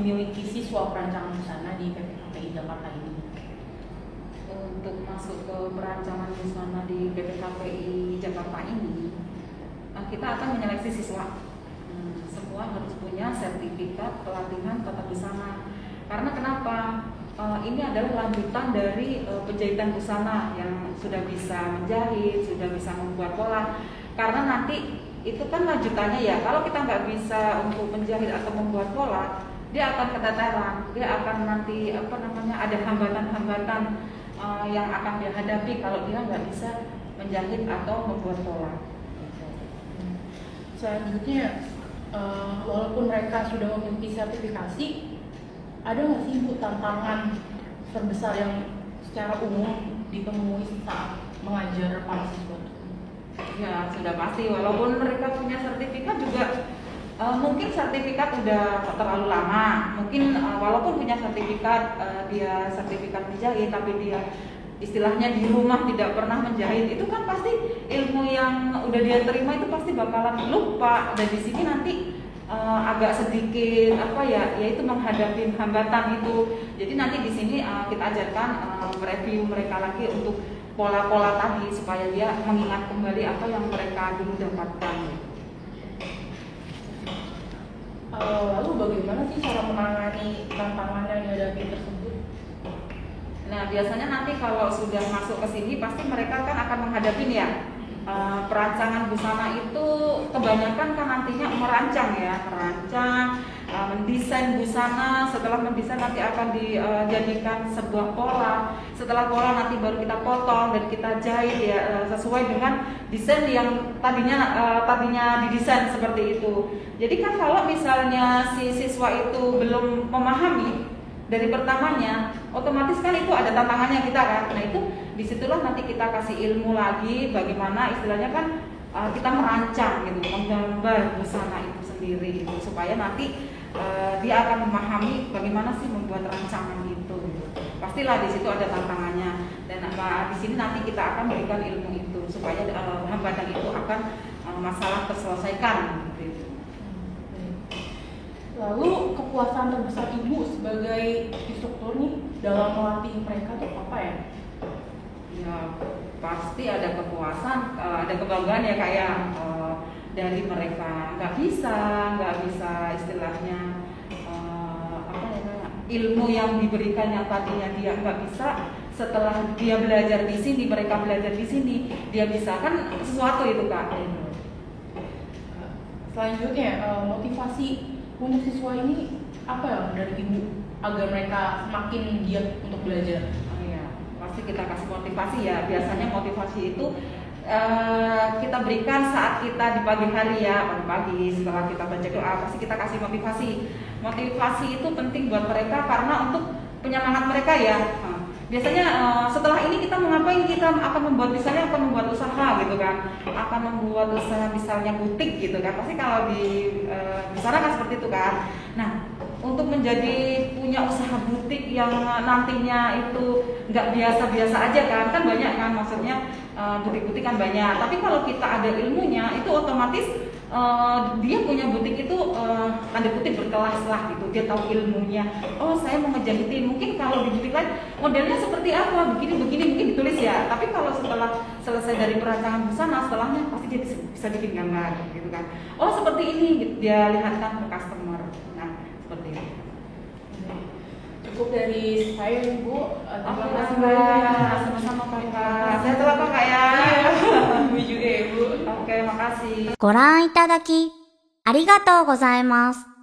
memiliki siswa perancangan busana di PPKPI Jakarta ini? Untuk masuk ke perancangan busana di PPKPI Jakarta ini, kita akan menyeleksi siswa. Semua harus punya sertifikat pelatihan tata busana. Karena kenapa? Ini adalah lanjutan dari penjahitan busana yang sudah bisa menjahit, sudah bisa membuat pola. Karena nanti itu kan lanjutannya ya. Kalau kita nggak bisa untuk menjahit atau membuat pola, dia akan keteteran. Dia akan nanti ada hambatan-hambatan yang akan dia hadapi kalau dia nggak bisa menjahit atau membuat pola. Selanjutnya, walaupun mereka sudah memiliki sertifikasi, ada nggak sih Bu tantangan terbesar yang secara umum ditemui saat mengajar para siswa? Ya sudah pasti, walaupun mereka punya sertifikat juga mungkin sertifikat udah terlalu lama. Mungkin walaupun punya sertifikat, dia sertifikat menjahit, tapi dia istilahnya di rumah tidak pernah menjahit, itu kan pasti ilmu yang udah dia terima itu pasti bakalan lupa. Dan di sini nanti agak sedikit yaitu menghadapi hambatan itu. Jadi nanti di sini kita ajarkan review mereka lagi untuk pola-pola tadi supaya dia mengingat kembali apa yang mereka dulu dapatkan. Lalu bagaimana sih cara menangani tantangan yang dihadapi tersebut? Nah, biasanya nanti kalau sudah masuk ke sini pasti mereka kan akan menghadapi perancangan busana itu kebanyakan kan nantinya merancang, mendesain busana. Setelah mendesain nanti akan dijadikan sebuah pola. Setelah pola nanti baru kita potong dan kita jahit sesuai dengan desain yang tadinya didesain seperti itu. Jadi kan kalau misalnya si siswa itu belum memahami dari pertamanya, otomatis kan itu ada tantangannya kita kan. Nah itu disitulah nanti kita kasih ilmu lagi bagaimana istilahnya kan kita merancang gitu, menggambar busana itu sendiri gitu, supaya nanti dia akan memahami bagaimana sih membuat rancangan itu. Pastilah di situ ada tantangannya dan di sini nanti kita akan berikan ilmu itu supaya hambatan itu akan masalah terselesaikan gitu. Lalu kepuasan terbesar Ibu sebagai instruktur nih dalam melatih mereka tuh apa ya? Ya pasti ada kepuasan, ada kebanggaan ya kayak dari mereka nggak bisa istilahnya ilmu yang diberikan yang tadinya dia nggak bisa, setelah dia belajar di sini, mereka belajar di sini, dia bisa kan sesuatu itu Kak. Selanjutnya motivasi untuk siswa ini apa ya dari Ibu agar mereka semakin giat untuk belajar? Oh iya, pasti kita kasih motivasi ya. Biasanya motivasi itu kita berikan saat kita di pagi hari pagi setelah kita baca doa pasti kita kasih motivasi. Motivasi itu penting buat mereka karena untuk penyemangat mereka ya. Biasanya setelah ini kita mau ngapain, kita akan membuat usaha gitu kan, akan membuat usaha misalnya butik gitu kan, pasti kalau di sana kan seperti itu kan. Nah untuk menjadi punya usaha butik yang nantinya itu nggak biasa-biasa aja kan banyak kan, maksudnya butik-butik kan banyak, tapi kalau kita ada ilmunya itu otomatis dia punya butik itu tanda kutip berkelas lah gitu, dia tahu ilmunya. Oh saya mau ngejahitin, mungkin kalau di butik lain modelnya seperti apa, begini mungkin ditulis ya, tapi kalau setelah selesai dari perancangan busana setelahnya pasti dia bisa bikin gambar gitu kan. Oh seperti ini dia lihatkan ke customer. Nah seperti itu. Cukup dari saya Bu. Terima kasih banyak. Sama-sama Kakak. Saya telah Kak ya. Bu juga ya Bu. Oke, makasih. ご覧いただきありがとうございます。